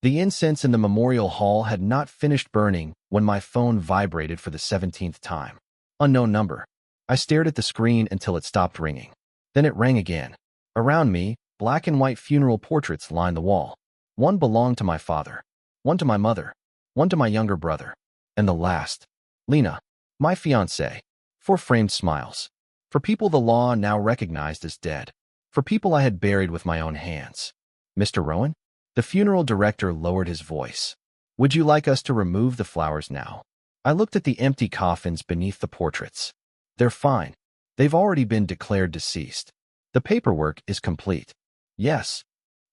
The incense in the memorial hall had not finished burning when my phone vibrated for the 17th time. Unknown number. I stared at the screen until it stopped ringing. Then it rang again. Around me, black and white funeral portraits lined the wall. One belonged to my father, one to my mother, one to my younger brother, and the last, Lena, my fiancée. 4 framed smiles. For people the law now recognized as dead. For people I had buried with my own hands. Mr. Rowan? The funeral director lowered his voice. Would you like us to remove the flowers now? I looked at the empty coffins beneath the portraits. They're fine. They've already been declared deceased. The paperwork is complete. Yes.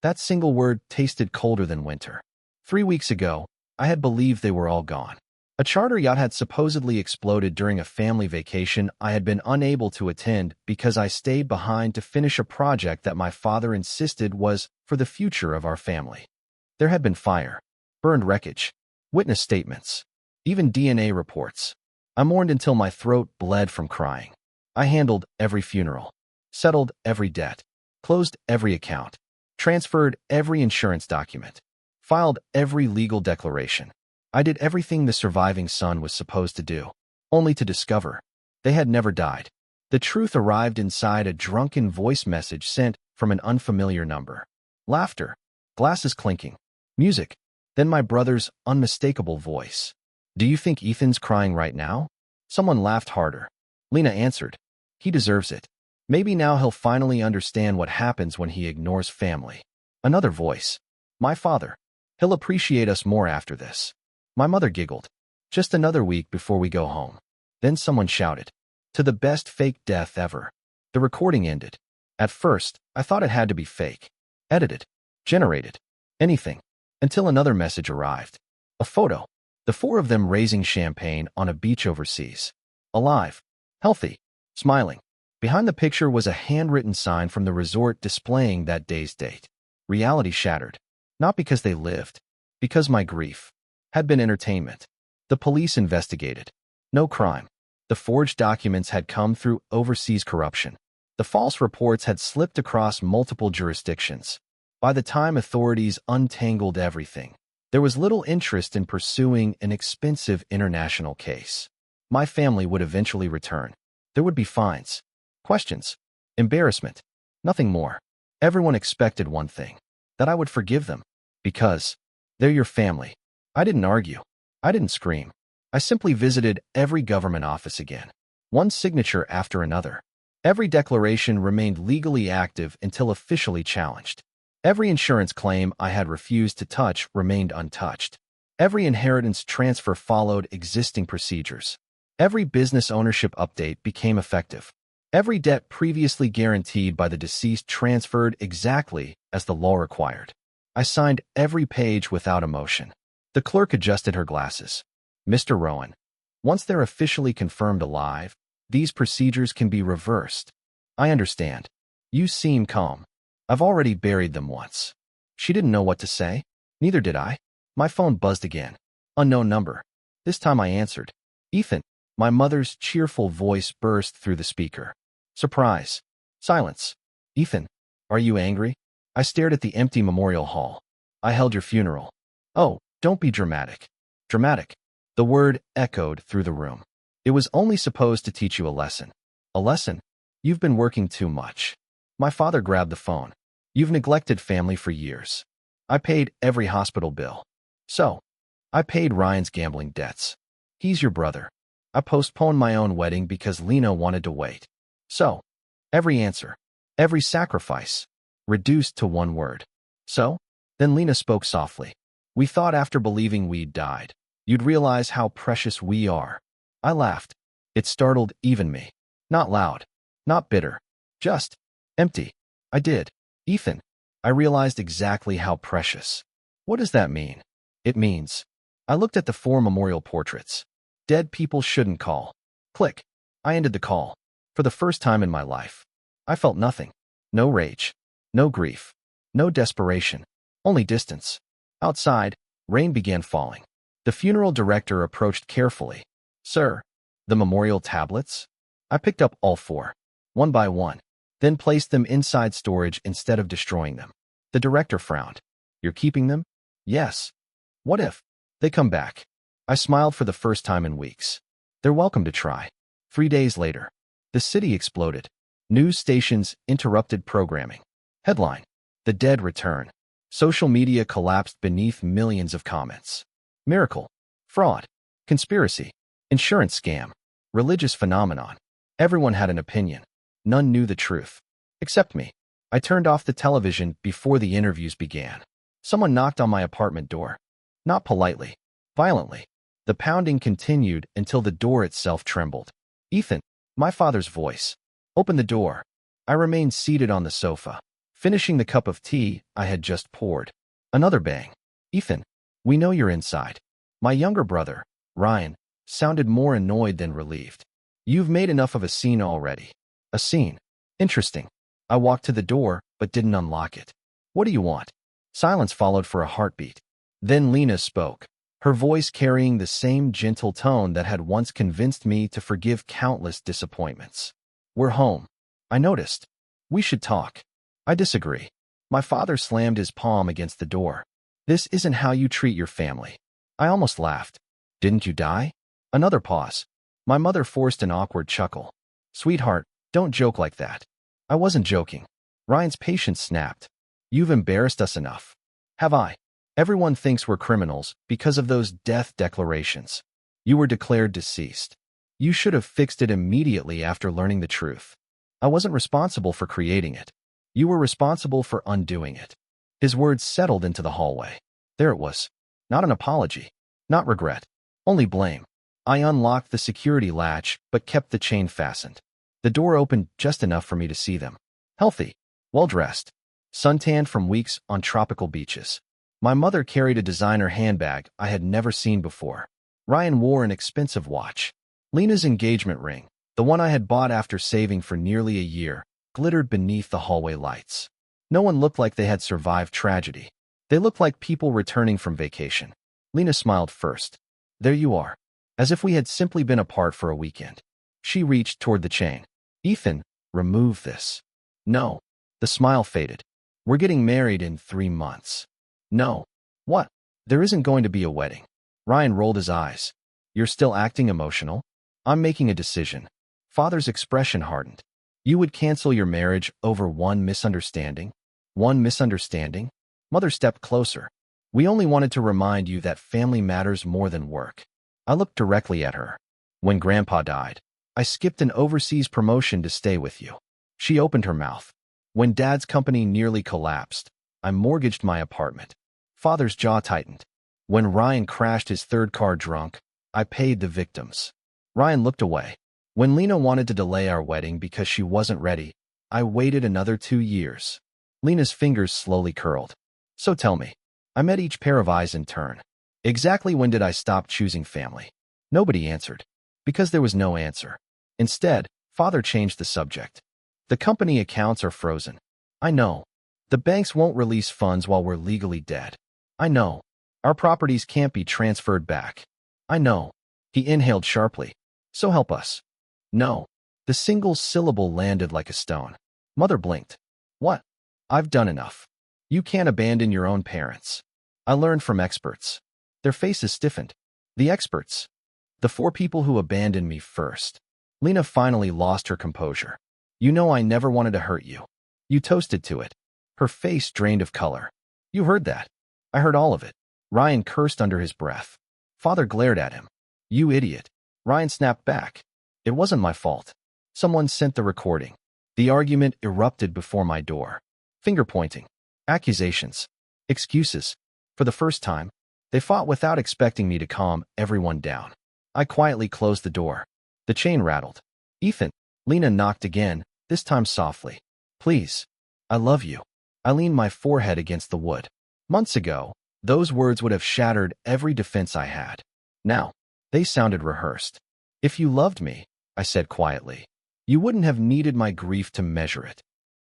That single word tasted colder than winter. 3 weeks ago, I had believed they were all gone. A charter yacht had supposedly exploded during a family vacation I had been unable to attend because I stayed behind to finish a project that my father insisted was for the future of our family. There had been fire, burned wreckage, witness statements, even DNA reports. I mourned until my throat bled from crying. I handled every funeral, settled every debt, closed every account, transferred every insurance document, filed every legal declaration. I did everything the surviving son was supposed to do, only to discover they had never died. The truth arrived inside a drunken voice message sent from an unfamiliar number. Laughter, glasses clinking, music, then my brother's unmistakable voice. Do you think Ethan's crying right now? Someone laughed harder. Lena answered. He deserves it. Maybe now he'll finally understand what happens when he ignores family. Another voice. My father. He'll appreciate us more after this. My mother giggled. Just another week before we go home. Then someone shouted. To the best fake death ever. The recording ended. At first, I thought it had to be fake. Edited. Generated. Anything. Until another message arrived. A photo. The 4 of them raising champagne on a beach overseas. Alive. Healthy. Smiling. Behind the picture was a handwritten sign from the resort displaying that day's date. Reality shattered. Not because they lived. Because my grief had been entertainment. The police investigated. No crime. The forged documents had come through overseas corruption. The false reports had slipped across multiple jurisdictions. By the time authorities untangled everything, there was little interest in pursuing an expensive international case. My family would eventually return. There would be fines, questions, embarrassment, nothing more. Everyone expected one thing, that I would forgive them, because they're your family. I didn't argue. I didn't scream. I simply visited every government office again, one signature after another. Every declaration remained legally active until officially challenged. Every insurance claim I had refused to touch remained untouched. Every inheritance transfer followed existing procedures. Every business ownership update became effective. Every debt previously guaranteed by the deceased transferred exactly as the law required. I signed every page without emotion. The clerk adjusted her glasses. Mr. Rowan, once they're officially confirmed alive, these procedures can be reversed. I understand. You seem calm. I've already buried them once. She didn't know what to say. Neither did I. My phone buzzed again. Unknown number. This time I answered. Ethan. My mother's cheerful voice burst through the speaker. Surprise. Silence. Ethan, are you angry? I stared at the empty memorial hall. I held your funeral. Oh, don't be dramatic. Dramatic. The word echoed through the room. It was only supposed to teach you a lesson. A lesson? You've been working too much. My father grabbed the phone. You've neglected family for years. I paid every hospital bill. So, I paid Ryan's gambling debts. He's your brother. I postponed my own wedding because Lena wanted to wait. So, every answer, every sacrifice, reduced to one word. So, then Lena spoke softly. We thought after believing we'd died, you'd realize how precious we are. I laughed. It startled even me. Not loud, not bitter, just empty. I did. Ethan, I realized exactly how precious. What does that mean? It means. I looked at the 4 memorial portraits. Dead people shouldn't call. Click. I ended the call. For the first time in my life. I felt nothing. No rage. No grief. No desperation. Only distance. Outside, rain began falling. The funeral director approached carefully. Sir, the memorial tablets? I picked up all 4, one by one, then placed them inside storage instead of destroying them. The director frowned. You're keeping them? Yes. What if they come back? I smiled for the first time in weeks. They're welcome to try. 3 days later, the city exploded. News stations interrupted programming. Headline: The dead return. Social media collapsed beneath millions of comments. Miracle. Fraud. Conspiracy. Insurance scam. Religious phenomenon. Everyone had an opinion. None knew the truth. Except me. I turned off the television before the interviews began. Someone knocked on my apartment door. Not politely. Violently. The pounding continued until the door itself trembled. Ethan, my father's voice. Open the door. I remained seated on the sofa, finishing the cup of tea I had just poured. Another bang. Ethan, we know you're inside. My younger brother, Ryan, sounded more annoyed than relieved. You've made enough of a scene already. A scene. Interesting. I walked to the door, but didn't unlock it. What do you want? Silence followed for a heartbeat. Then Lena spoke, her voice carrying the same gentle tone that had once convinced me to forgive countless disappointments. We're home. I noticed. We should talk. I disagree. My father slammed his palm against the door. This isn't how you treat your family. I almost laughed. Didn't you die? Another pause. My mother forced an awkward chuckle. Sweetheart, don't joke like that. I wasn't joking. Ryan's patience snapped. You've embarrassed us enough. Have I? Everyone thinks we're criminals because of those death declarations. You were declared deceased. You should have fixed it immediately after learning the truth. I wasn't responsible for creating it. You were responsible for undoing it. His words settled into the hallway. There it was. Not an apology. Not regret. Only blame. I unlocked the security latch, but kept the chain fastened. The door opened just enough for me to see them. Healthy. Well-dressed. Suntanned from weeks on tropical beaches. My mother carried a designer handbag I had never seen before. Ryan wore an expensive watch. Lena's engagement ring, the one I had bought after saving for nearly a year, glittered beneath the hallway lights. No one looked like they had survived tragedy. They looked like people returning from vacation. Lena smiled first. There you are. As if we had simply been apart for a weekend. She reached toward the chain. Ethan, remove this. No. The smile faded. We're getting married in 3 months. No. What? There isn't going to be a wedding. Ryan rolled his eyes. You're still acting emotional? I'm making a decision. Father's expression hardened. You would cancel your marriage over one misunderstanding? One misunderstanding? Mother stepped closer. We only wanted to remind you that family matters more than work. I looked directly at her. When Grandpa died, I skipped an overseas promotion to stay with you. She opened her mouth. When Dad's company nearly collapsed, I mortgaged my apartment. Father's jaw tightened. When Ryan crashed his third car drunk, I paid the victims. Ryan looked away. When Lena wanted to delay our wedding because she wasn't ready, I waited another 2 years. Lena's fingers slowly curled. So tell me. I met each pair of eyes in turn. Exactly when did I stop choosing family? Nobody answered. Because there was no answer. Instead, Father changed the subject. The company accounts are frozen. I know. The banks won't release funds while we're legally dead. I know. Our properties can't be transferred back. I know. He inhaled sharply. So help us. No. The single syllable landed like a stone. Mother blinked. What? I've done enough. You can't abandon your own parents. I learned from experts. Their faces stiffened. The experts. The 4 people who abandoned me first. Lena finally lost her composure. You know I never wanted to hurt you. You toasted to it. Her face drained of color. You heard that. I heard all of it. Ryan cursed under his breath. Father glared at him. You idiot. Ryan snapped back. It wasn't my fault. Someone sent the recording. The argument erupted before my door. Finger-pointing. Accusations. Excuses. For the first time, they fought without expecting me to calm everyone down. I quietly closed the door. The chain rattled. Ethan. Lena knocked again, this time softly. Please. I love you. I leaned my forehead against the wood. Months ago, those words would have shattered every defense I had. Now, they sounded rehearsed. If you loved me, I said quietly, you wouldn't have needed my grief to measure it.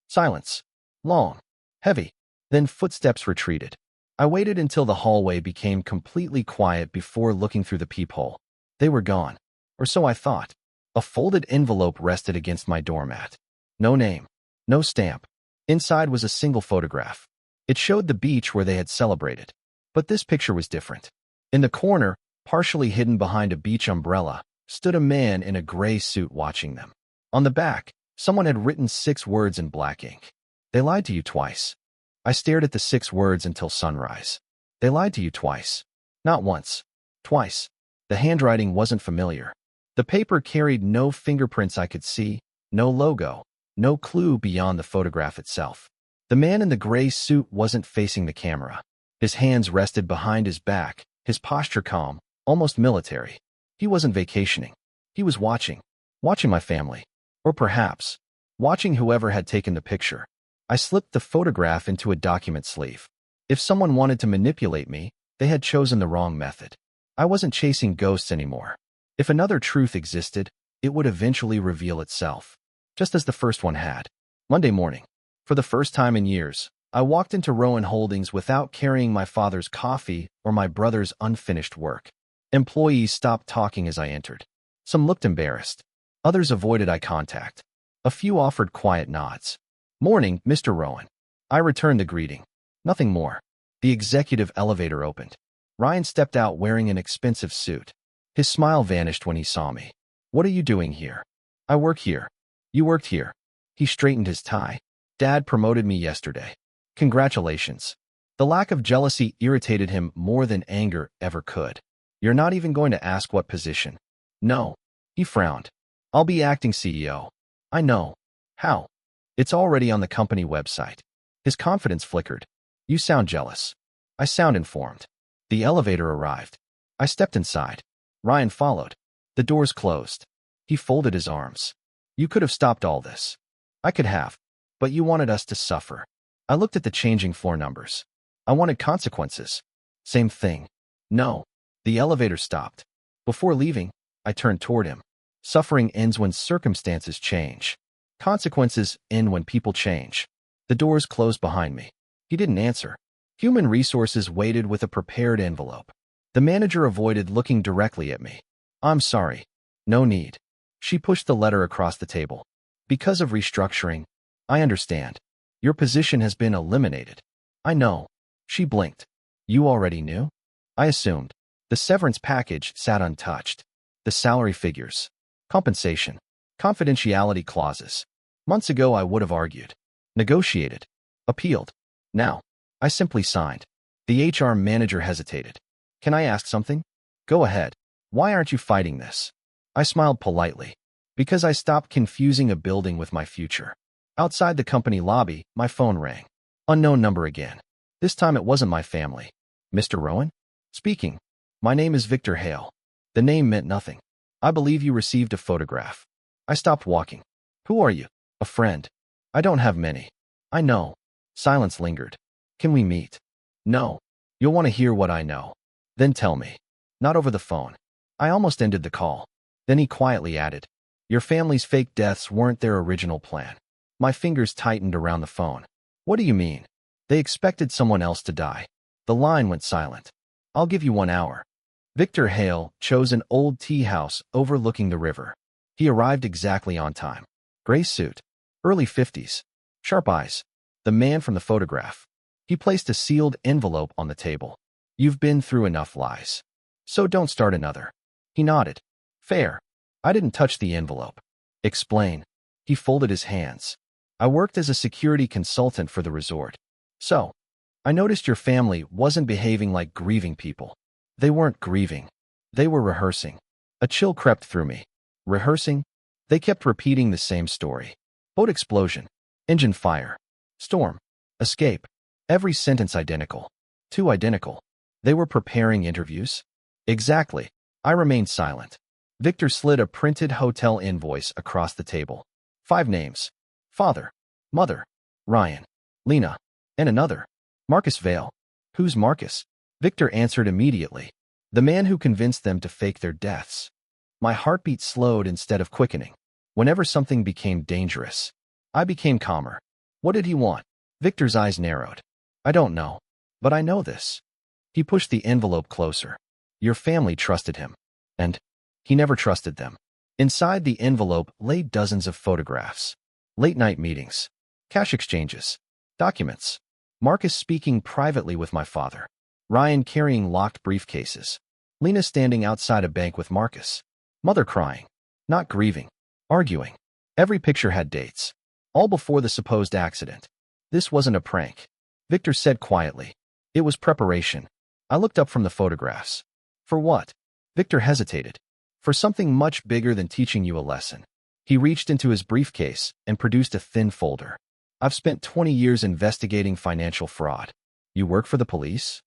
Silence. Long. Heavy. Then footsteps retreated. I waited until the hallway became completely quiet before looking through the peephole. They were gone. Or so I thought. A folded envelope rested against my doormat. No name. No stamp. Inside was a single photograph. It showed the beach where they had celebrated. But this picture was different. In the corner, partially hidden behind a beach umbrella, stood a man in a gray suit watching them. On the back, someone had written 6 words in black ink. They lied to you twice. I stared at the 6 words until sunrise. They lied to you twice. Not once. Twice. The handwriting wasn't familiar. The paper carried no fingerprints I could see, no logo, no clue beyond the photograph itself. The man in the gray suit wasn't facing the camera. His hands rested behind his back, his posture calm, almost military. He wasn't vacationing. He was watching my family. Or perhaps, watching whoever had taken the picture. I slipped the photograph into a document sleeve. If someone wanted to manipulate me, they had chosen the wrong method. I wasn't chasing ghosts anymore. If another truth existed, it would eventually reveal itself, just as the first one had. Monday morning. For the first time in years, I walked into Rowan Holdings without carrying my father's coffee or my brother's unfinished work. Employees stopped talking as I entered. Some looked embarrassed. Others avoided eye contact. A few offered quiet nods. "Morning, Mr. Rowan." I returned the greeting. Nothing more. The executive elevator opened. Ryan stepped out wearing an expensive suit. His smile vanished when he saw me. "What are you doing here?" "I work here." "You worked here." He straightened his tie. "Dad promoted me yesterday." "Congratulations." The lack of jealousy irritated him more than anger ever could. "You're not even going to ask what position?" "No." He frowned. "I'll be acting CEO." "I know." "How?" "It's already on the company website." His confidence flickered. "You sound jealous." "I sound informed." The elevator arrived. I stepped inside. Ryan followed. The doors closed. He folded his arms. "You could have stopped all this." "I could have. But you wanted us to suffer." I looked at the changing floor numbers. "I wanted consequences." "Same thing." "No." The elevator stopped. Before leaving, I turned toward him. Suffering ends when circumstances change. Consequences end when people change. The doors closed behind me. He didn't answer. Human Resources waited with a prepared envelope. The manager avoided looking directly at me. "I'm sorry." "No need." She pushed the letter across the table. "Because of restructuring." "I understand. Your position has been eliminated." "I know." She blinked. "You already knew?" "I assumed." The severance package sat untouched. The salary figures. Compensation. Confidentiality clauses. Months ago I would have argued. Negotiated. Appealed. Now, I simply signed. The HR manager hesitated. "Can I ask something?" "Go ahead. Why aren't you fighting this?" I smiled politely. "Because I stopped confusing a building with my future." Outside the company lobby, my phone rang. Unknown number again. This time it wasn't my family. "Mr. Rowan?" "Speaking." "My name is Victor Hale." The name meant nothing. "I believe you received a photograph." I stopped walking. "Who are you?" "A friend." "I don't have many." "I know." Silence lingered. "Can we meet?" "No." "You'll want to hear what I know." "Then tell me." "Not over the phone." I almost ended the call. Then he quietly added, "Your family's fake deaths weren't their original plan." My fingers tightened around the phone. "What do you mean?" "They expected someone else to die." The line went silent. "I'll give you 1 hour." Victor Hale chose an old tea house overlooking the river. He arrived exactly on time. Gray suit. Early 50s. Sharp eyes. The man from the photograph. He placed a sealed envelope on the table. "You've been through enough lies. So don't start another." He nodded. "Fair." I didn't touch the envelope. "Explain." He folded his hands. "I worked as a security consultant for the resort. So, I noticed your family wasn't behaving like grieving people." "They weren't grieving. They were rehearsing." A chill crept through me. Rehearsing? They kept repeating the same story. Boat explosion. Engine fire. Storm. Escape. Every sentence identical. Too identical. They were preparing interviews? Exactly. I remained silent. Victor slid a printed hotel invoice across the table. 5 names. Father. Mother. Ryan. Lena. And another. Marcus Vale. "Who's Marcus?" Victor answered immediately. "The man who convinced them to fake their deaths." My heartbeat slowed instead of quickening. Whenever something became dangerous, I became calmer. What did he want? Victor's eyes narrowed. "I don't know. But I know this." He pushed the envelope closer. "Your family trusted him. And he never trusted them." Inside the envelope lay dozens of photographs. Late-night meetings. Cash exchanges. Documents. Marcus speaking privately with my father. Ryan carrying locked briefcases. Lena standing outside a bank with Marcus. Mother crying. Not grieving. Arguing. Every picture had dates. All before the supposed accident. This wasn't a prank. Victor said quietly. It was preparation. I looked up from the photographs. For what? Victor hesitated. For something much bigger than teaching you a lesson. He reached into his briefcase and produced a thin folder. I've spent 20 years investigating financial fraud. You work for the police?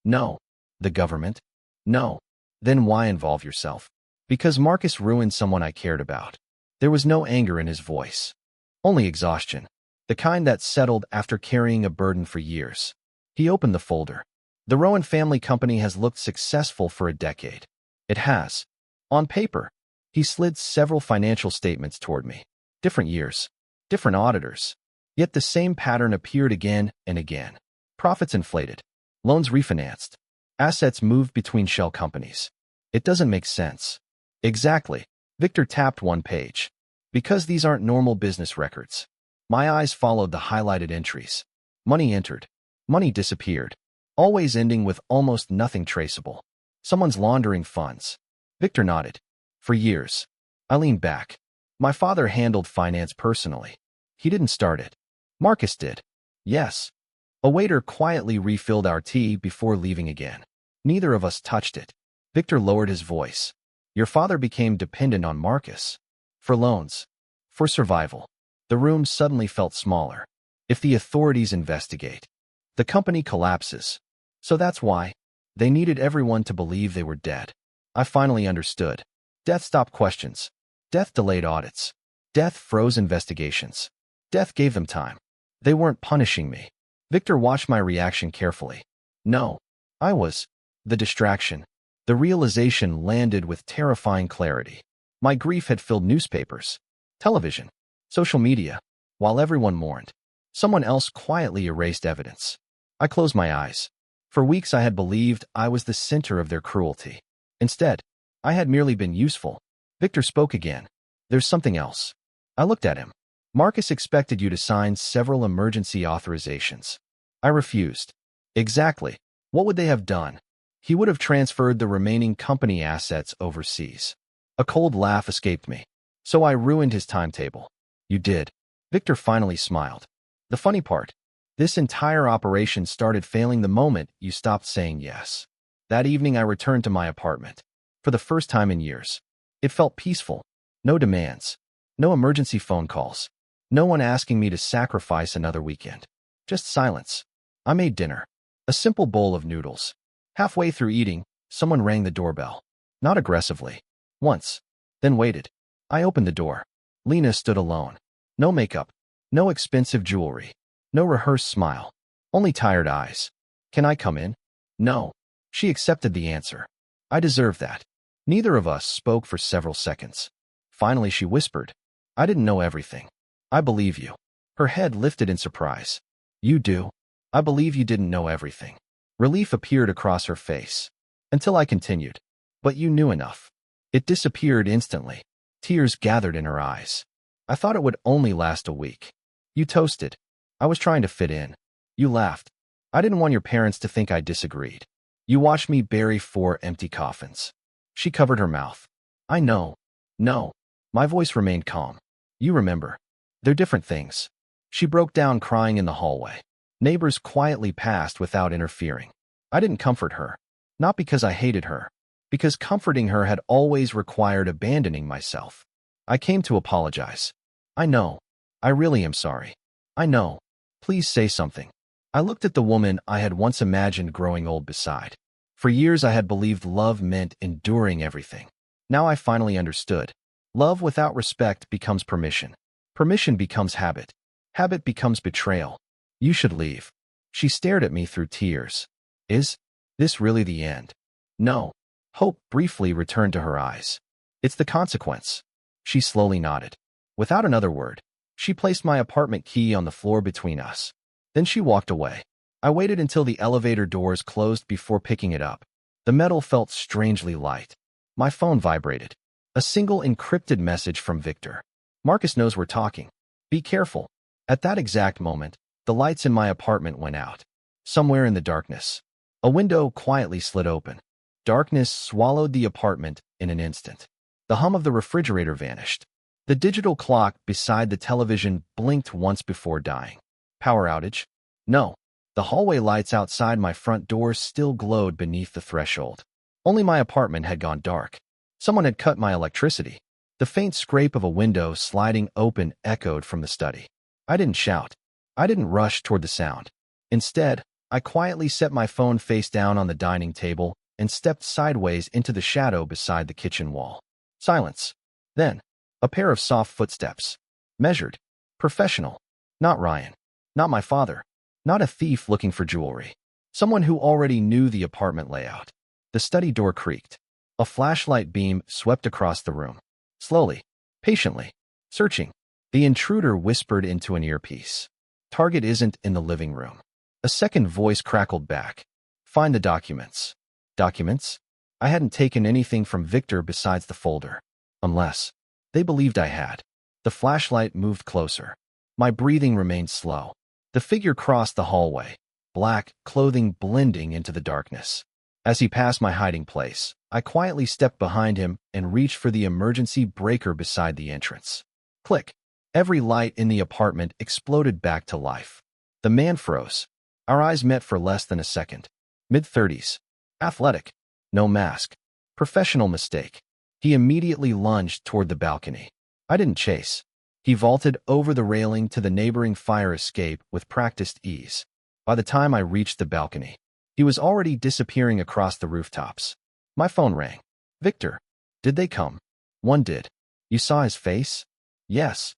No. The government? No. Then why involve yourself? Because Marcus ruined someone I cared about. There was no anger in his voice. Only exhaustion. The kind that settled after carrying a burden for years. He opened the folder. The Rowan family company has looked successful for a decade. It has. On paper. He slid several financial statements toward me. Different years. Different auditors. Yet the same pattern appeared again and again. Profits inflated. Loans refinanced. Assets moved between shell companies. It doesn't make sense. Exactly. Victor tapped one page. Because these aren't normal business records. My eyes followed the highlighted entries. Money entered. Money disappeared. Always ending with almost nothing traceable. Someone's laundering funds. Victor nodded. For years. I leaned back. My father handled finance personally. He didn't start it. Marcus did. Yes. A waiter quietly refilled our tea before leaving again. Neither of us touched it. Victor lowered his voice. Your father became dependent on Marcus. For loans. For survival. The room suddenly felt smaller. If the authorities investigate, the company collapses. So that's why. They needed everyone to believe they were dead. I finally understood. Death stopped questions. Death delayed audits. Death froze investigations. Death gave them time. They weren't punishing me. Victor watched my reaction carefully. No. I was. The distraction. The realization landed with terrifying clarity. My grief had filled newspapers, television, social media. While everyone mourned, someone else quietly erased evidence. I closed my eyes. For weeks I had believed I was the center of their cruelty. Instead, I had merely been useful. Victor spoke again. There's something else. I looked at him. Marcus expected you to sign several emergency authorizations. I refused. Exactly. What would they have done? He would have transferred the remaining company assets overseas. A cold laugh escaped me. So I ruined his timetable. You did. Victor finally smiled. The funny part. This entire operation started failing the moment you stopped saying yes. That evening I returned to my apartment. For the first time in years. It felt peaceful. No demands. No emergency phone calls. No one asking me to sacrifice another weekend. Just silence. I made dinner. A simple bowl of noodles. Halfway through eating, someone rang the doorbell. Not aggressively. Once. Then waited. I opened the door. Lena stood alone. No makeup. No expensive jewelry. No rehearsed smile. Only tired eyes. Can I come in? No. She accepted the answer. I deserve that. Neither of us spoke for several seconds. Finally she whispered. I didn't know everything. I believe you. Her head lifted in surprise. You do? I believe you didn't know everything. Relief appeared across her face. Until I continued. But you knew enough. It disappeared instantly. Tears gathered in her eyes. I thought it would only last a week. You toasted. I was trying to fit in. You laughed. I didn't want your parents to think I disagreed. You watched me bury 4 empty coffins. She covered her mouth. I know. No. My voice remained calm. You remember. They're different things. She broke down crying in the hallway. Neighbors quietly passed without interfering. I didn't comfort her. Not because I hated her. Because comforting her had always required abandoning myself. I came to apologize. I know. I really am sorry. I know. Please say something. I looked at the woman I had once imagined growing old beside. For years I had believed love meant enduring everything. Now I finally understood. Love without respect becomes permission. Permission becomes habit. Habit becomes betrayal. You should leave. She stared at me through tears. Is this really the end? No. Hope briefly returned to her eyes. It's the consequence. She slowly nodded. Without another word, she placed my apartment key on the floor between us. Then she walked away. I waited until the elevator doors closed before picking it up. The metal felt strangely light. My phone vibrated. A single encrypted message from Victor. Marcus knows we're talking. Be careful. At that exact moment, the lights in my apartment went out. Somewhere in the darkness, A window quietly slid open. Darkness swallowed the apartment in an instant. The hum of the refrigerator vanished. The digital clock beside the television blinked once before dying. Power outage? No. The hallway lights outside my front door still glowed beneath the threshold. Only my apartment had gone dark. Someone had cut my electricity. The faint scrape of a window sliding open echoed from the study. I didn't shout. I didn't rush toward the sound. Instead, I quietly set my phone face down on the dining table and stepped sideways into the shadow beside the kitchen wall. Silence. Then, a pair of soft footsteps. Measured. Professional. Not Ryan. Not my father. Not a thief looking for jewelry. Someone who already knew the apartment layout. The study door creaked. A flashlight beam swept across the room. Slowly. Patiently. Searching. The intruder whispered into an earpiece. Target isn't in the living room. A second voice crackled back. Find the documents. Documents? I hadn't taken anything from Victor besides the folder. Unless they believed I had. The flashlight moved closer. My breathing remained slow. The figure crossed the hallway, black clothing blending into the darkness. As he passed my hiding place, I quietly stepped behind him and reached for the emergency breaker beside the entrance. Click. Every light in the apartment exploded back to life. The man froze. Our eyes met for less than a second. Mid-30s. Athletic. No mask. Professional mistake. He immediately lunged toward the balcony. I didn't chase. He vaulted over the railing to the neighboring fire escape with practiced ease. By the time I reached the balcony, he was already disappearing across the rooftops. My phone rang. Victor. Did they come? One did. You saw his face? Yes.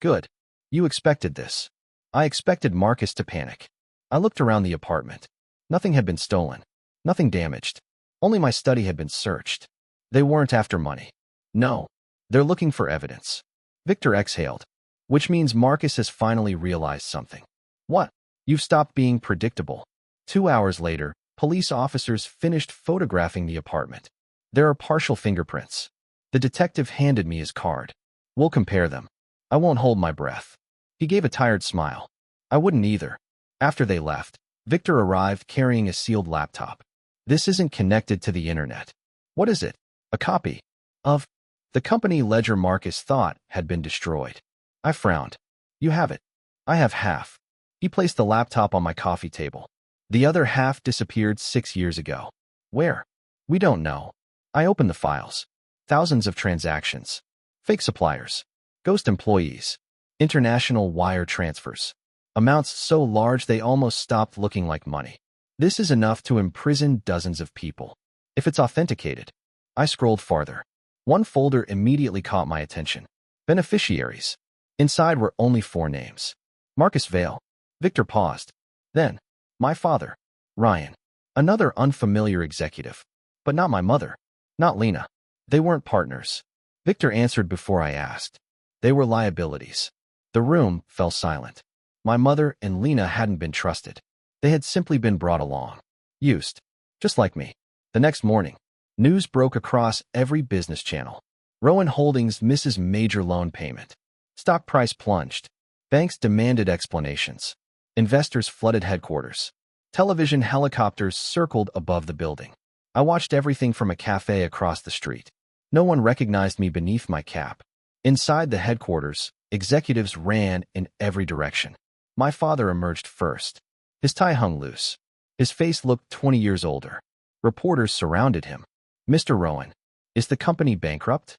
Good. You expected this. I expected Marcus to panic. I looked around the apartment. Nothing had been stolen. Nothing damaged. Only my study had been searched. They weren't after money. No. They're looking for evidence. Victor exhaled. Which means Marcus has finally realized something. What? You've stopped being predictable. 2 hours later, police officers finished photographing the apartment. There are partial fingerprints. The detective handed me his card. We'll compare them. I won't hold my breath. He gave a tired smile. I wouldn't either. After they left, Victor arrived carrying a sealed laptop. This isn't connected to the internet. What is it? A copy of the company ledger Marcus thought had been destroyed. I frowned. You have it. I have half. He placed the laptop on my coffee table. The other half disappeared 6 years ago. Where? We don't know. I opened the files. Thousands of transactions. Fake suppliers. Ghost employees. International wire transfers. Amounts so large they almost stopped looking like money. This is enough to imprison dozens of people. If it's authenticated. I scrolled farther. One folder immediately caught my attention. Beneficiaries. Inside were only 4 names. Marcus Vale. Victor paused. Then, my father. Ryan. Another unfamiliar executive. But not my mother. Not Lena. They weren't partners. Victor answered before I asked. They were liabilities. The room fell silent. My mother and Lena hadn't been trusted. They had simply been brought along. Used. Just like me. The next morning, news broke across every business channel. Rowan Holdings misses major loan payment. Stock price plunged. Banks demanded explanations. Investors flooded headquarters. Television helicopters circled above the building. I watched everything from a cafe across the street. No one recognized me beneath my cap. Inside the headquarters, executives ran in every direction. My father emerged first. His tie hung loose. His face looked 20 years older. Reporters surrounded him. Mr. Rowan, is the company bankrupt?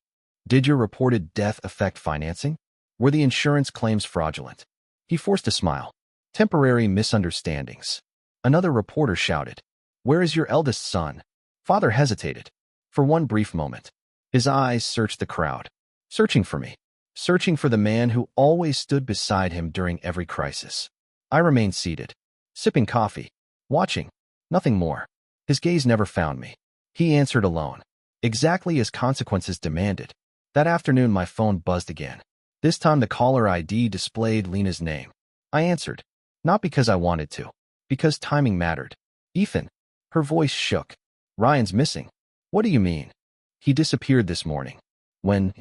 Did your reported death affect financing? Were the insurance claims fraudulent? He forced a smile. Temporary misunderstandings. Another reporter shouted, Where is your eldest son? Father hesitated. For one brief moment. His eyes searched the crowd. Searching for me. Searching for the man who always stood beside him during every crisis. I remained seated. Sipping coffee. Watching. Nothing more. His gaze never found me. He answered alone. Exactly as consequences demanded. That afternoon my phone buzzed again. This time the caller ID displayed Lena's name. I answered. Not because I wanted to. Because timing mattered. Ethan. Her voice shook. Ryan's missing. What do you mean? He disappeared this morning. When?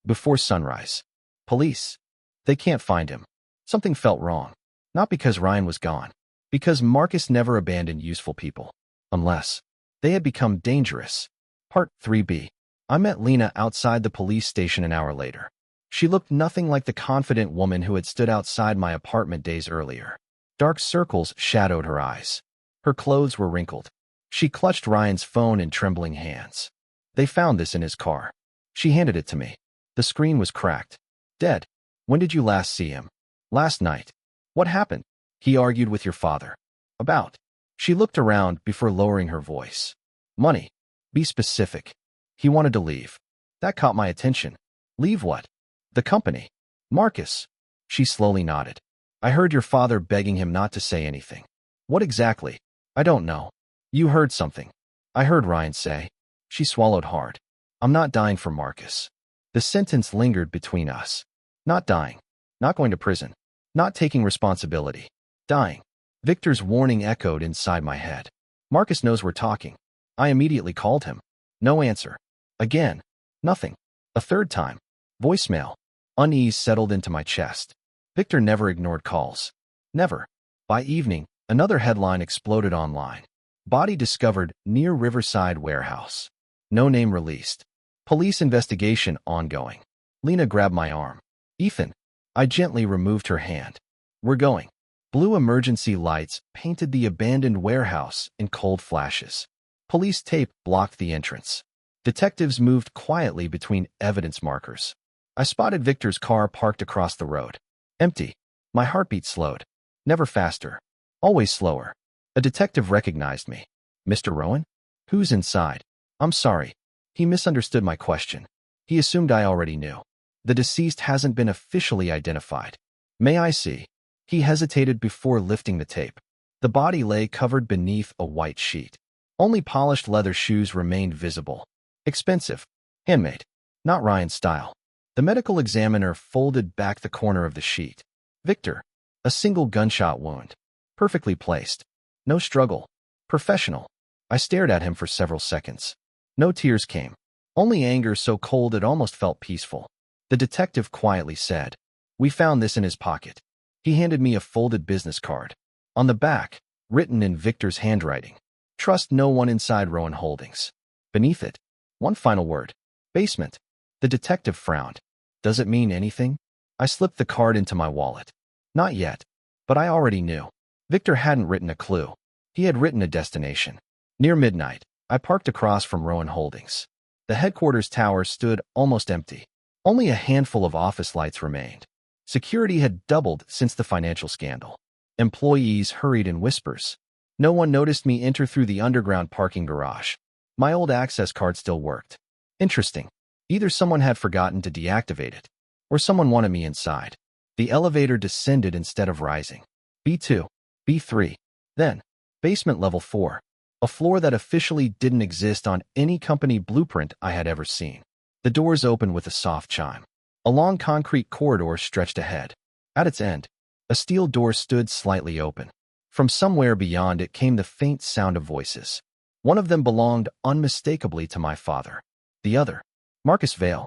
Before sunrise. Police. They can't find him. Something felt wrong. Not because Ryan was gone. Because Marcus never abandoned useful people. unless they had become dangerous. Part 3b. I met Lena outside the police station an hour later. She looked nothing like the confident woman who had stood outside my apartment days earlier. Dark circles shadowed her eyes. Her clothes were wrinkled. She clutched Ryan's phone in trembling hands. They found this in his car. She handed it to me. The screen was cracked. Dead. When did you last see him? Last night. What happened? He argued with your father. About. She looked around before lowering her voice. Money. Be specific. He wanted to leave. That caught my attention. Leave what? The company. Marcus. She slowly nodded. I heard your father begging him not to say anything. What exactly? I don't know. You heard something. I heard Ryan say. She swallowed hard. I'm not dying for Marcus. The sentence lingered between us. Not dying. Not going to prison. Not taking responsibility. Dying. Victor's warning echoed inside my head. Marcus knows we're talking. I immediately called him. No answer. Again. Nothing. A third time. Voicemail. Unease settled into my chest. Victor never ignored calls. Never. By evening, another headline exploded online. Body discovered near Riverside warehouse. No name released. Police investigation ongoing. Lena grabbed my arm. Ethan. I gently removed her hand. We're going. Blue emergency lights painted the abandoned warehouse in cold flashes. Police tape blocked the entrance. Detectives moved quietly between evidence markers. I spotted Victor's car parked across the road. Empty. My heartbeat slowed. Never faster. Always slower. A detective recognized me. Mr. Rowan? Who's inside? I'm sorry. He misunderstood my question. He assumed I already knew. The deceased hasn't been officially identified. May I see? He hesitated before lifting the tape. The body lay covered beneath a white sheet. Only polished leather shoes remained visible. Expensive. Handmade. Not Ryan's style. The medical examiner folded back the corner of the sheet. Victor. A single gunshot wound. Perfectly placed. No struggle. Professional. I stared at him for several seconds. No tears came. Only anger so cold it almost felt peaceful. The detective quietly said, We found this in his pocket. He handed me a folded business card. On the back, written in Victor's handwriting, Trust no one inside Rowan Holdings. Beneath it, one final word. Basement. The detective frowned. Does it mean anything? I slipped the card into my wallet. Not yet. But I already knew. Victor hadn't written a clue. He had written a destination. Near midnight, I parked across from Rowan Holdings. The headquarters tower stood almost empty. Only a handful of office lights remained. Security had doubled since the financial scandal. Employees hurried in whispers. No one noticed me enter through the underground parking garage. My old access card still worked. Interesting. Either someone had forgotten to deactivate it, or someone wanted me inside. The elevator descended instead of rising. B2, B3, then basement level 4, a floor that officially didn't exist on any company blueprint I had ever seen. The doors opened with a soft chime. A long concrete corridor stretched ahead. At its end, a steel door stood slightly open. From somewhere beyond it came the faint sound of voices. One of them belonged unmistakably to my father. The other, Marcus Vale.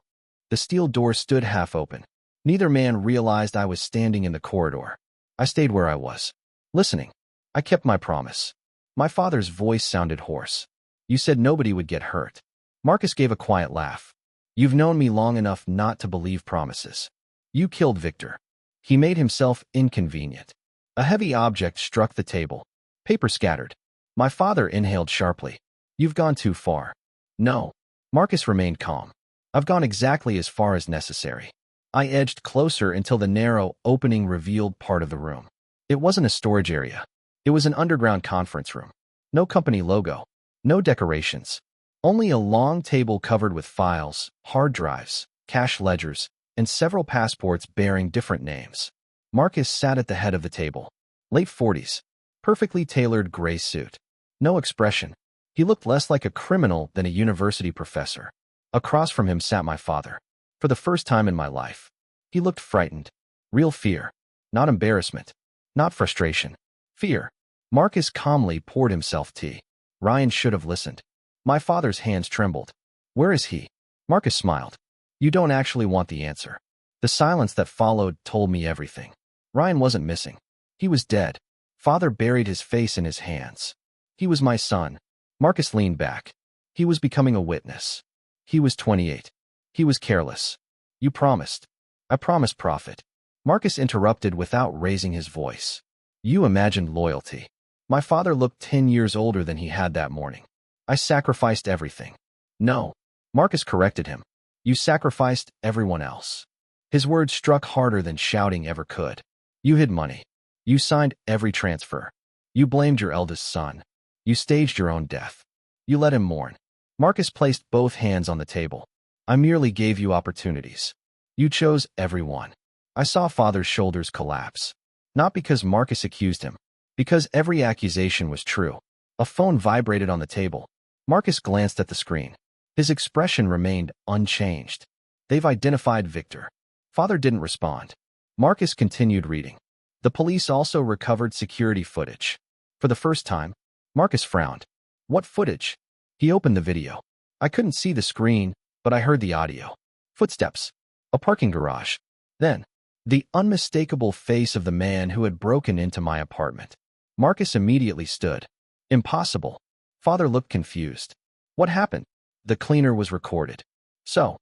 The steel door stood half open. Neither man realized I was standing in the corridor. I stayed where I was, listening. I kept my promise. My father's voice sounded hoarse. You said nobody would get hurt. Marcus gave a quiet laugh. You've known me long enough not to believe promises. You killed Victor. He made himself inconvenient. A heavy object struck the table. Paper scattered. My father inhaled sharply. You've gone too far. No. Marcus remained calm. I've gone exactly as far as necessary. I edged closer until the narrow opening revealed part of the room. It wasn't a storage area. It was an underground conference room. No company logo. No decorations. Only a long table covered with files, hard drives, cash ledgers, and several passports bearing different names. Marcus sat at the head of the table. Late 40s. Perfectly tailored gray suit. No expression. He looked less like a criminal than a university professor. Across from him sat my father. For the first time in my life. He looked frightened. Real fear. Not embarrassment. Not frustration. Fear. Marcus calmly poured himself tea. Ryan should have listened. My father's hands trembled. Where is he? Marcus smiled. You don't actually want the answer. The silence that followed told me everything. Ryan wasn't missing. He was dead. Father buried his face in his hands. He was my son, Marcus leaned back. He was becoming a witness. He was 28. He was careless. You promised. I promised, Prophet. Marcus interrupted without raising his voice. You imagined loyalty. My father looked 10 years older than he had that morning. I sacrificed everything. No. Marcus corrected him. You sacrificed everyone else. His words struck harder than shouting ever could. You hid money. You signed every transfer. You blamed your eldest son. You staged your own death. You let him mourn. Marcus placed both hands on the table. I merely gave you opportunities. You chose everyone. I saw father's shoulders collapse. Not because Marcus accused him. Because every accusation was true. A phone vibrated on the table. Marcus glanced at the screen. His expression remained unchanged. They've identified Victor. Father didn't respond. Marcus continued reading. The police also recovered security footage. For the first time, Marcus frowned. What footage? He opened the video. I couldn't see the screen, but I heard the audio. Footsteps. A parking garage. Then, the unmistakable face of the man who had broken into my apartment. Marcus immediately stood. Impossible. Father looked confused. What happened? The cleaner was recorded. So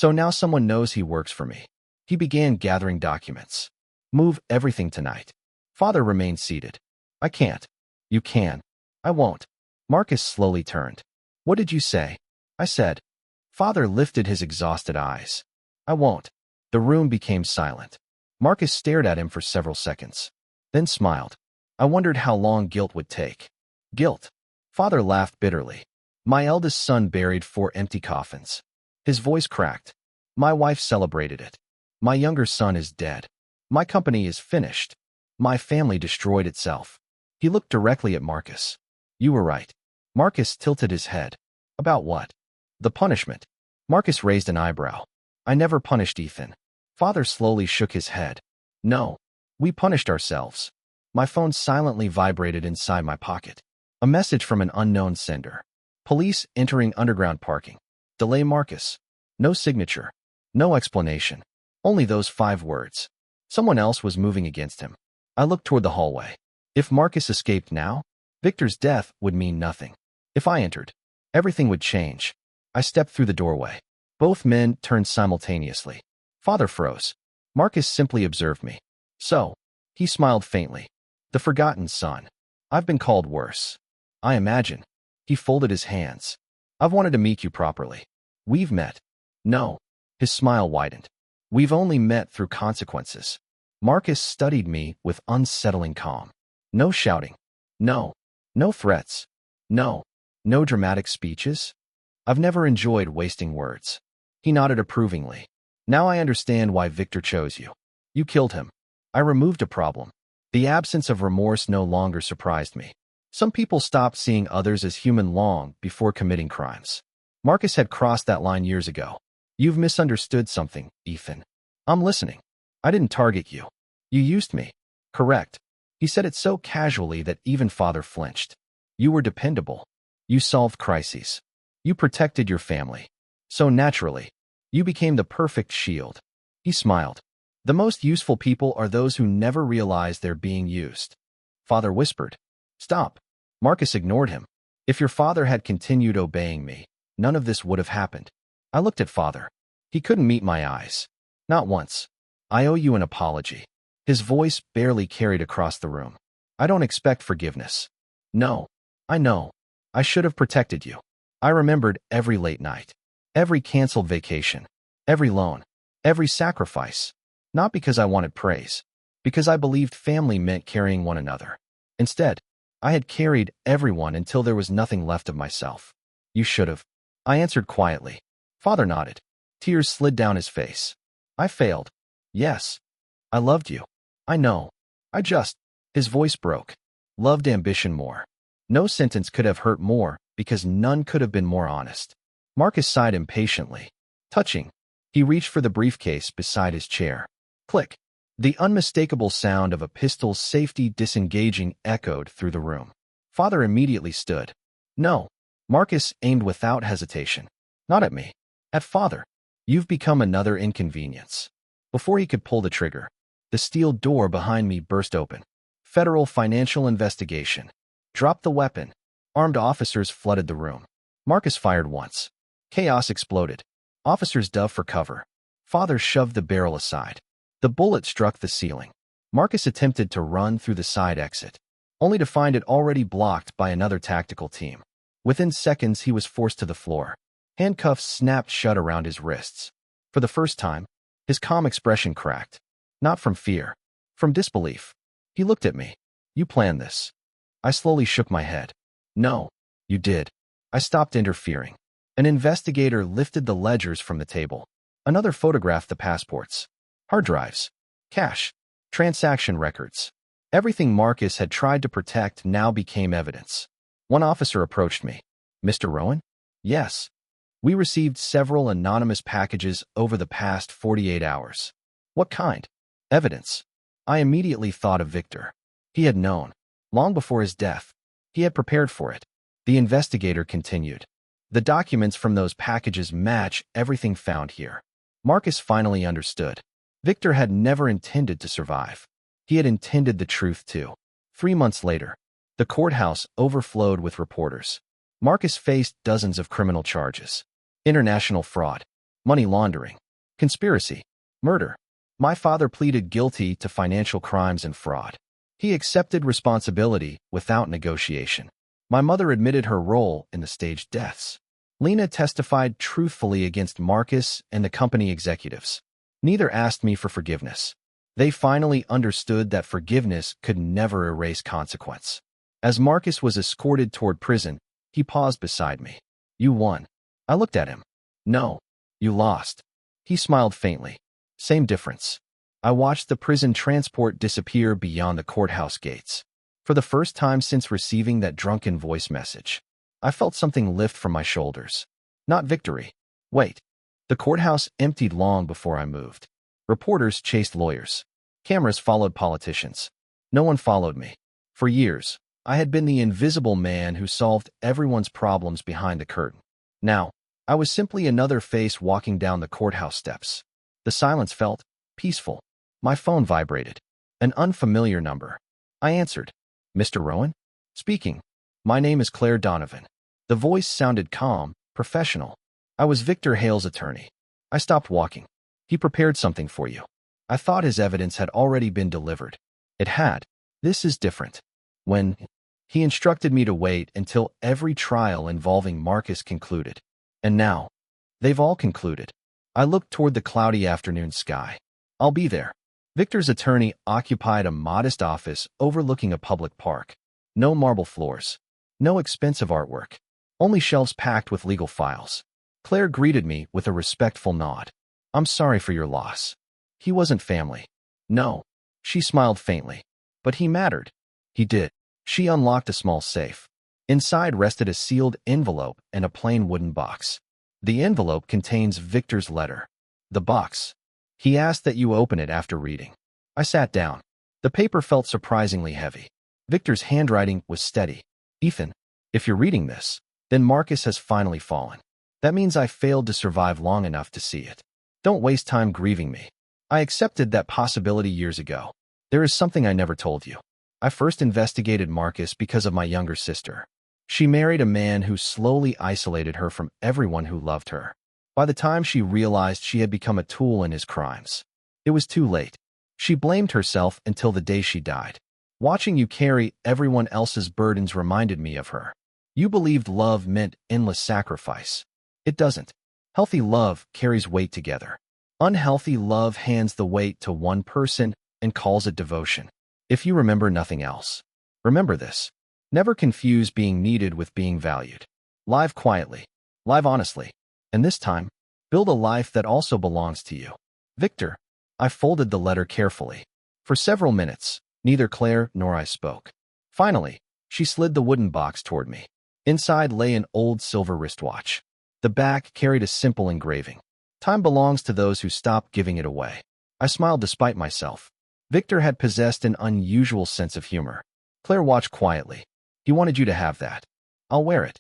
now someone knows he works for me. He began gathering documents. Move everything tonight. Father remained seated. I can't. You can. I won't. Marcus slowly turned. What did you say? I said. Father lifted his exhausted eyes. I won't. The room became silent. Marcus stared at him for several seconds, then smiled. I wondered how long guilt would take. Guilt. Father laughed bitterly. My eldest son buried 4 empty coffins. His voice cracked. My wife celebrated it. My younger son is dead. My company is finished. My family destroyed itself. He looked directly at Marcus. You were right. Marcus tilted his head. About what? The punishment. Marcus raised an eyebrow. I never punished Ethan. Father slowly shook his head. No. We punished ourselves. My phone silently vibrated inside my pocket. A message from an unknown sender. Police entering underground parking. Delay Marcus. No signature. No explanation. Only those 5 words. Someone else was moving against him. I looked toward the hallway. If Marcus escaped now, Victor's death would mean nothing. If I entered, everything would change. I stepped through the doorway. Both men turned simultaneously. Father froze. Marcus simply observed me. So, he smiled faintly. The forgotten son. I've been called worse. I imagine. He folded his hands. I've wanted to meet you properly. We've met. No. His smile widened. We've only met through consequences. Marcus studied me with unsettling calm. No shouting. No. No threats. No. No dramatic speeches. I've never enjoyed wasting words. He nodded approvingly. Now I understand why Victor chose you. You killed him. I removed a problem. The absence of remorse no longer surprised me. Some people stopped seeing others as human long before committing crimes. Marcus had crossed that line years ago. You've misunderstood something, Ethan. I'm listening. I didn't target you. You used me. Correct. He said it so casually that even Father flinched. You were dependable. You solved crises. You protected your family. So naturally, you became the perfect shield. He smiled. The most useful people are those who never realize they're being used. Father whispered. Stop. Marcus ignored him. If your father had continued obeying me, none of this would have happened. I looked at Father. He couldn't meet my eyes. Not once. I owe you an apology. His voice barely carried across the room. I don't expect forgiveness. No. I know. I should have protected you. I remembered every late night. Every canceled vacation. Every loan. Every sacrifice. Not because I wanted praise. Because I believed family meant carrying one another. Instead, I had carried everyone until there was nothing left of myself. You should have. I answered quietly. Father nodded. Tears slid down his face. I failed. Yes. I loved you. I know. I just. His voice broke. Loved ambition more. No sentence could have hurt more because none could have been more honest. Marcus sighed impatiently. Touching. He reached for the briefcase beside his chair. Click. The unmistakable sound of a pistol's safety disengaging echoed through the room. Father immediately stood. No. Marcus aimed without hesitation. Not at me. At Father. You've become another inconvenience. Before he could pull the trigger, the steel door behind me burst open. Federal financial investigation. Drop the weapon. Armed officers flooded the room. Marcus fired once. Chaos exploded. Officers dove for cover. Father shoved the barrel aside. The bullet struck the ceiling. Marcus attempted to run through the side exit, only to find it already blocked by another tactical team. Within seconds, he was forced to the floor. Handcuffs snapped shut around his wrists. For the first time, his calm expression cracked. Not from fear, from disbelief. He looked at me. You planned this. I slowly shook my head. No, you did. I stopped interfering. An investigator lifted the ledgers from the table. Another photographed the passports, hard drives, cash, transaction records. Everything Marcus had tried to protect now became evidence. One officer approached me. Mr. Rowan? Yes. We received several anonymous packages over the past 48 hours. What kind? Evidence. I immediately thought of Victor. He had known. Long before his death. He had prepared for it. The investigator continued. The documents from those packages match everything found here. Marcus finally understood. Victor had never intended to survive. He had intended the truth too. 3 months later, the courthouse overflowed with reporters. Marcus faced dozens of criminal charges. International fraud, money laundering, conspiracy, murder. My father pleaded guilty to financial crimes and fraud. He accepted responsibility without negotiation. My mother admitted her role in the staged deaths. Lena testified truthfully against Marcus and the company executives. Neither asked me for forgiveness. They finally understood that forgiveness could never erase consequence. As Marcus was escorted toward prison, he paused beside me. You won. I looked at him. No, you lost. He smiled faintly. Same difference. I watched the prison transport disappear beyond the courthouse gates. For the first time since receiving that drunken voice message, I felt something lift from my shoulders. Not victory. Wait. The courthouse emptied long before I moved. Reporters chased lawyers. Cameras followed politicians. No one followed me. For years, I had been the invisible man who solved everyone's problems behind the curtain. Now, I was simply another face walking down the courthouse steps. The silence felt peaceful. My phone vibrated. An unfamiliar number. I answered. Mr. Rowan? Speaking. My name is Claire Donovan. The voice sounded calm, professional. I was Victor Hale's attorney. I stopped walking. He prepared something for you. I thought his evidence had already been delivered. It had. This is different. When he instructed me to wait until every trial involving Marcus concluded. And now, they've all concluded. I looked toward the cloudy afternoon sky. I'll be there. Victor's attorney occupied a modest office overlooking a public park. No marble floors. No expensive artwork. Only shelves packed with legal files. Claire greeted me with a respectful nod. I'm sorry for your loss. He wasn't family. No. She smiled faintly. But he mattered. He did. She unlocked a small safe. Inside rested a sealed envelope and a plain wooden box. The envelope contains Victor's letter. The box. He asked that you open it after reading. I sat down. The paper felt surprisingly heavy. Victor's handwriting was steady. Ethan, if you're reading this, then Marcus has finally fallen. That means I failed to survive long enough to see it. Don't waste time grieving me. I accepted that possibility years ago. There is something I never told you. I first investigated Marcus because of my younger sister. She married a man who slowly isolated her from everyone who loved her. By the time she realized she had become a tool in his crimes, it was too late. She blamed herself until the day she died. Watching you carry everyone else's burdens reminded me of her. You believed love meant endless sacrifice. It doesn't. Healthy love carries weight together. Unhealthy love hands the weight to one person and calls it devotion. If you remember nothing else, remember this. Never confuse being needed with being valued. Live quietly. Live honestly. And this time, build a life that also belongs to you. Victor. I folded the letter carefully. For several minutes, neither Claire nor I spoke. Finally, she slid the wooden box toward me. Inside lay an old silver wristwatch. The back carried a simple engraving. Time belongs to those who stop giving it away. I smiled despite myself. Victor had possessed an unusual sense of humor. Claire watched quietly. He wanted you to have that. I'll wear it.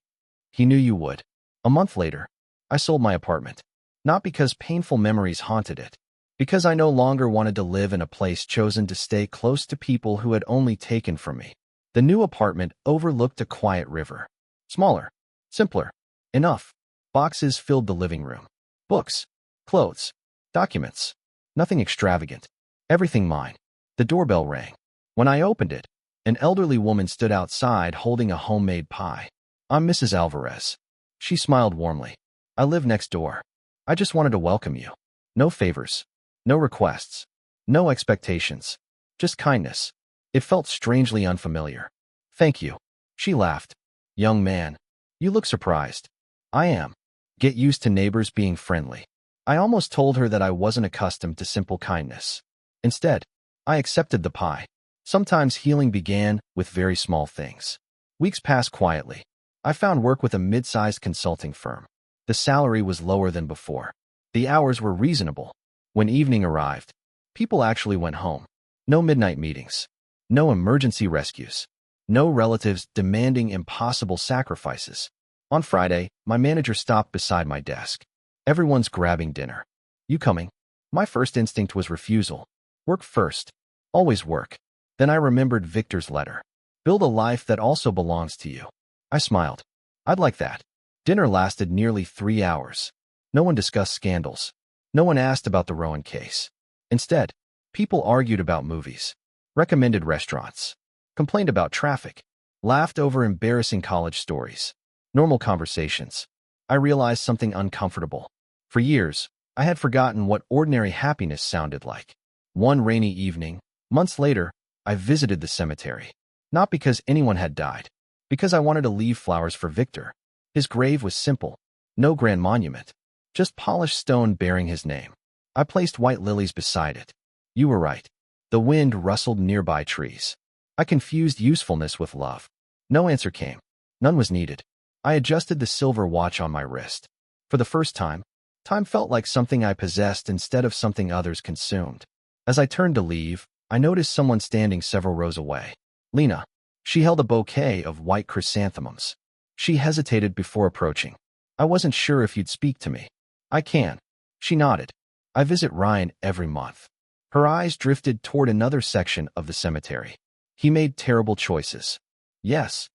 He knew you would. A month later, I sold my apartment. Not because painful memories haunted it. Because I no longer wanted to live in a place chosen to stay close to people who had only taken from me. The new apartment overlooked a quiet river. Smaller. Simpler. Enough. Boxes filled the living room. Books. Clothes. Documents. Nothing extravagant. Everything mine. The doorbell rang. When I opened it, an elderly woman stood outside holding a homemade pie. "I'm Mrs. Alvarez." She smiled warmly. "I live next door. I just wanted to welcome you. No favors. No requests. No expectations. Just kindness." It felt strangely unfamiliar. "Thank you." She laughed. "Young man, you look surprised." "I am. Get used to neighbors being friendly." I almost told her that I wasn't accustomed to simple kindness. Instead, I accepted the pie. Sometimes healing began with very small things. Weeks passed quietly. I found work with a mid-sized consulting firm. The salary was lower than before. The hours were reasonable. When evening arrived, people actually went home. No midnight meetings. No emergency rescues. No relatives demanding impossible sacrifices. On Friday, my manager stopped beside my desk. "Everyone's grabbing dinner. You coming?" My first instinct was refusal. Work first. Always work. Then I remembered Victor's letter. "Build a life that also belongs to you." I smiled. "I'd like that." Dinner lasted nearly 3 hours. No one discussed scandals. No one asked about the Rowan case. Instead, people argued about movies, recommended restaurants, complained about traffic, laughed over embarrassing college stories. Normal conversations. I realized something uncomfortable. For years, I had forgotten what ordinary happiness sounded like. One rainy evening, months later, I visited the cemetery. Not because anyone had died, because I wanted to leave flowers for Victor. His grave was simple. No grand monument. Just polished stone bearing his name. I placed white lilies beside it. You were right. The wind rustled nearby trees. I confused usefulness with love. No answer came. None was needed. I adjusted the silver watch on my wrist. For the first time, time felt like something I possessed instead of something others consumed. As I turned to leave, I noticed someone standing several rows away. Lena. She held a bouquet of white chrysanthemums. She hesitated before approaching. "I wasn't sure if you'd speak to me." "I can." She nodded. "I visit Ryan every month." Her eyes drifted toward another section of the cemetery. "He made terrible choices." "Yes.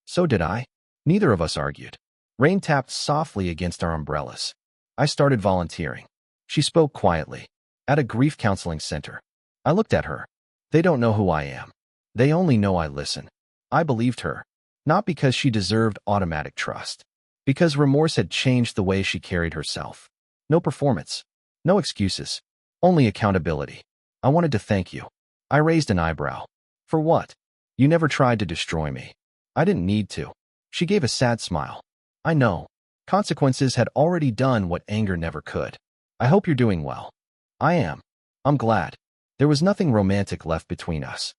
So did I." Neither of us argued. Rain tapped softly against our umbrellas. I started volunteering. She spoke quietly. "At a grief counseling center." I looked at her. "They don't know who I am. They only know I listen." I believed her. Not because she deserved automatic trust. Because remorse had changed the way she carried herself. No performance. No excuses. Only accountability. "I wanted to thank you." I raised an eyebrow. "For what?" "You never tried to destroy me." "I didn't need to." She gave a sad smile. "I know. Consequences had already done what anger never could." "I hope you're doing well." "I am. I'm glad." There was nothing romantic left between us.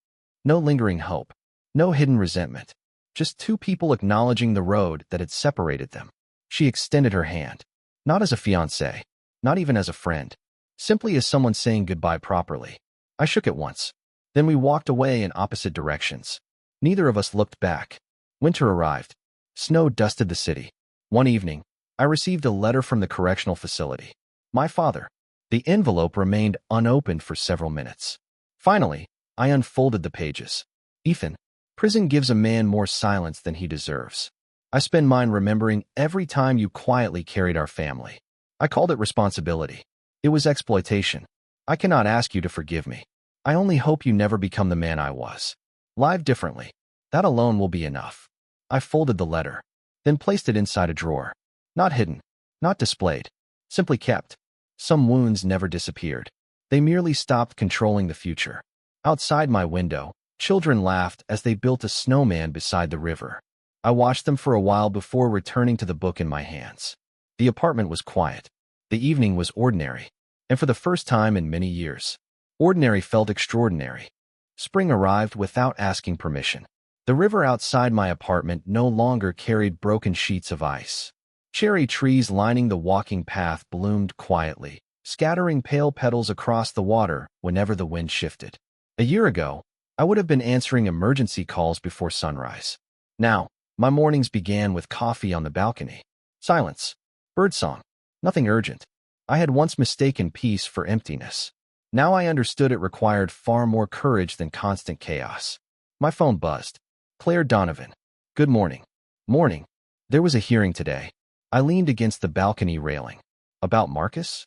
No lingering hope. No hidden resentment. Just two people acknowledging the road that had separated them. She extended her hand. Not as a fiancée. Not even as a friend. Simply as someone saying goodbye properly. I shook it once. Then we walked away in opposite directions. Neither of us looked back. Winter arrived. Snow dusted the city. One evening, I received a letter from the correctional facility. My father. The envelope remained unopened for several minutes. Finally, I unfolded the pages. "Ethan, prison gives a man more silence than he deserves. I spend mine remembering every time you quietly carried our family." I called it responsibility. It was exploitation. "I cannot ask you to forgive me. I only hope you never become the man I was. Live differently. That alone will be enough." I folded the letter, then placed it inside a drawer. Not hidden, not displayed, simply kept. Some wounds never disappeared. They merely stopped controlling the future. Outside my window, children laughed as they built a snowman beside the river. I watched them for a while before returning to the book in my hands. The apartment was quiet. The evening was ordinary. And for the first time in many years, ordinary felt extraordinary. Spring arrived without asking permission. The river outside my apartment no longer carried broken sheets of ice. Cherry trees lining the walking path bloomed quietly, scattering pale petals across the water whenever the wind shifted. A year ago, I would have been answering emergency calls before sunrise. Now, my mornings began with coffee on the balcony. Silence. Birdsong. Nothing urgent. I had once mistaken peace for emptiness. Now I understood it required far more courage than constant chaos. My phone buzzed. Claire Donovan. "Good morning." "Morning." There was a hearing today. I leaned against the balcony railing. About Marcus?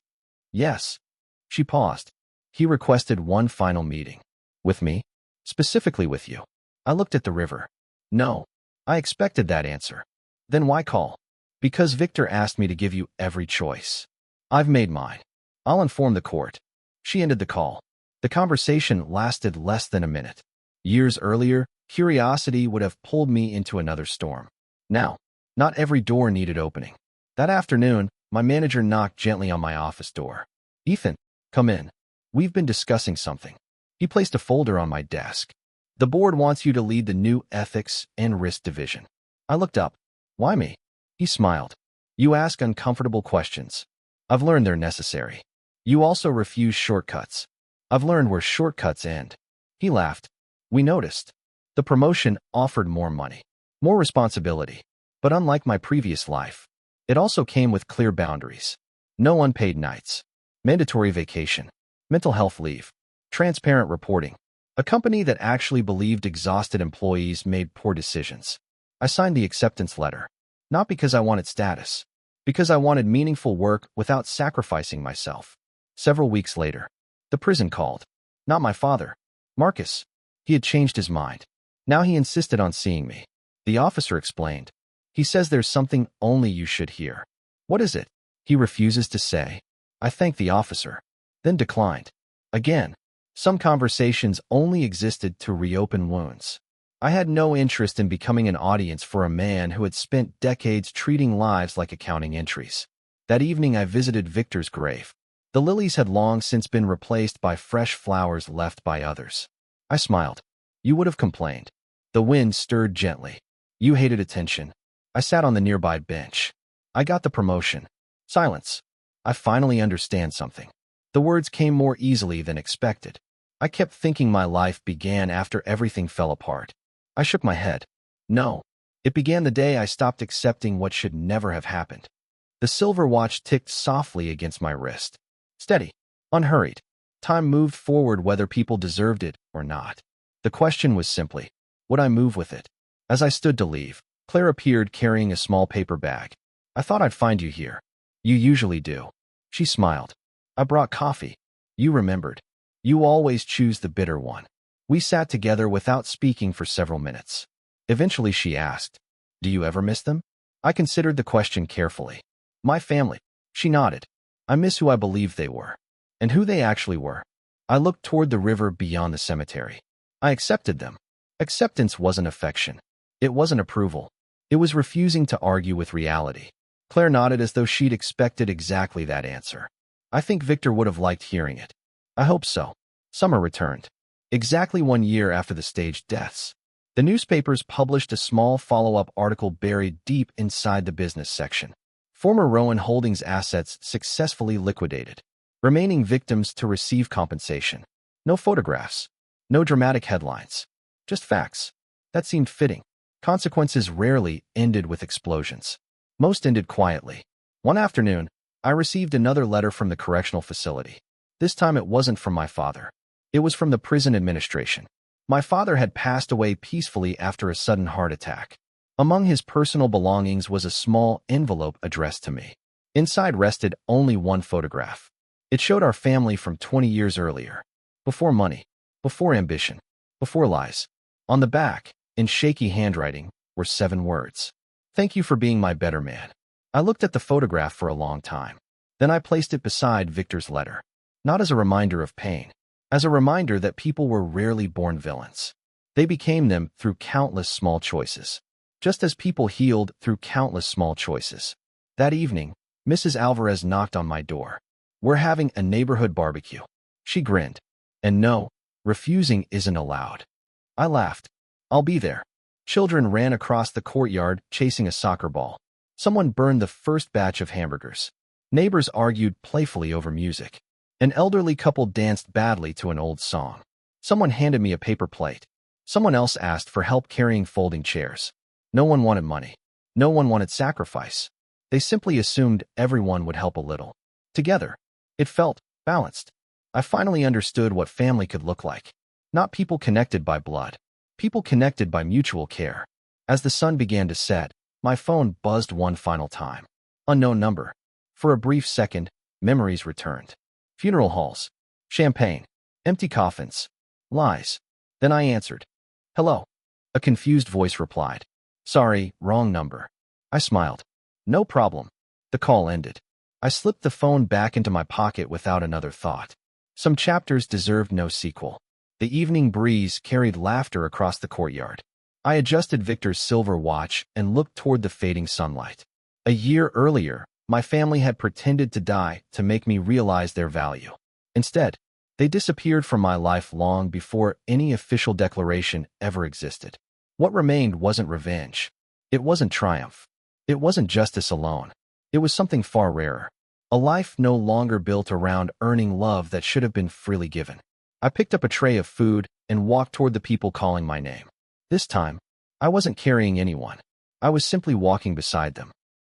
Yes. She paused. He requested one final meeting. With me? Specifically with you. I looked at the river. No. I expected that answer. Then why call? Because Victor asked me to give you every choice. I've made mine. I'll inform the court. She ended the call. The conversation lasted less than a minute. Years earlier, curiosity would have pulled me into another storm. Now, not every door needed opening. That afternoon, my manager knocked gently on my office door. Ethan, come in. We've been discussing something. He placed a folder on my desk. The board wants you to lead the new ethics and risk division. I looked up. Why me? He smiled. You ask uncomfortable questions. I've learned they're necessary. You also refuse shortcuts. I've learned where shortcuts end. He laughed. We noticed. The promotion offered more money, more responsibility. But unlike my previous life, it also came with clear boundaries. No unpaid nights, mandatory vacation, mental health leave, transparent reporting. A company that actually believed exhausted employees made poor decisions. I signed the acceptance letter, not because I wanted status, because I wanted meaningful work without sacrificing myself. Several weeks later, the prison called. Not my father, Marcus. He had changed his mind. Now he insisted on seeing me. The officer explained. He says there's something only you should hear. What is it? He refuses to say. I thanked the officer, then declined. Again, some conversations only existed to reopen wounds. I had no interest in becoming an audience for a man who had spent decades treating lives like accounting entries. That evening I visited Victor's grave. The lilies had long since been replaced by fresh flowers left by others. I smiled. You would have complained. The wind stirred gently. You hated attention. I sat on the nearby bench. I got the promotion. Silence. I finally understand something. The words came more easily than expected. I kept thinking my life began after everything fell apart. I shook my head. No. It began the day I stopped accepting what should never have happened. The silver watch ticked softly against my wrist. Steady. Unhurried. Time moved forward whether people deserved it or not. The question was simply, would I move with it? As I stood to leave, Claire appeared carrying a small paper bag. I thought I'd find you here. You usually do. She smiled. I brought coffee. You remembered. You always choose the bitter one. We sat together without speaking for several minutes. Eventually she asked, do you ever miss them? I considered the question carefully. My family. She nodded. I miss who I believed they were. And who they actually were. I looked toward the river beyond the cemetery. I accepted them. Acceptance wasn't affection. It wasn't approval. It was refusing to argue with reality. Claire nodded as though she'd expected exactly that answer. I think Victor would have liked hearing it. I hope so. Summer returned. Exactly 1 year after the staged deaths. The newspapers published a small follow-up article buried deep inside the business section. Former Rowan Holdings assets successfully liquidated. Remaining victims to receive compensation. No photographs. No dramatic headlines. Just facts. That seemed fitting. Consequences rarely ended with explosions. Most ended quietly. One afternoon, I received another letter from the correctional facility. This time it wasn't from my father. It was from the prison administration. My father had passed away peacefully after a sudden heart attack. Among his personal belongings was a small envelope addressed to me. Inside rested only one photograph. It showed our family from 20 years earlier. Before money. Before ambition. Before lies. On the back, in shaky handwriting, were 7 words. Thank you for being my better man. I looked at the photograph for a long time. Then I placed it beside Victor's letter. Not as a reminder of pain. As a reminder that people were rarely born villains. They became them through countless small choices. Just as people healed through countless small choices. That evening, Mrs. Alvarez knocked on my door. We're having a neighborhood barbecue. She grinned. And no, refusing isn't allowed. I laughed. I'll be there. Children ran across the courtyard chasing a soccer ball. Someone burned the first batch of hamburgers. Neighbors argued playfully over music. An elderly couple danced badly to an old song. Someone handed me a paper plate. Someone else asked for help carrying folding chairs. No one wanted money. No one wanted sacrifice. They simply assumed everyone would help a little. Together. It felt balanced. I finally understood what family could look like. Not people connected by blood. People connected by mutual care. As the sun began to set, My phone buzzed one final time. Unknown number. For a brief second, memories returned. Funeral halls. Champagne. Empty coffins. Lies. Then I answered. Hello. A confused voice replied. Sorry, wrong number. I smiled. No problem. The call ended. I slipped the phone back into my pocket without another thought. Some chapters deserved no sequel. The evening breeze carried laughter across the courtyard. I adjusted Victor's silver watch and looked toward the fading sunlight. A year earlier, my family had pretended to die to make me realize their value. Instead, they disappeared from my life long before any official declaration ever existed. What remained wasn't revenge. It wasn't triumph. It wasn't justice alone. It was something far rarer. A life no longer built around earning love that should have been freely given. I picked up a tray of food and walked toward the people calling my name. This time, I wasn't carrying anyone. I was simply walking beside them.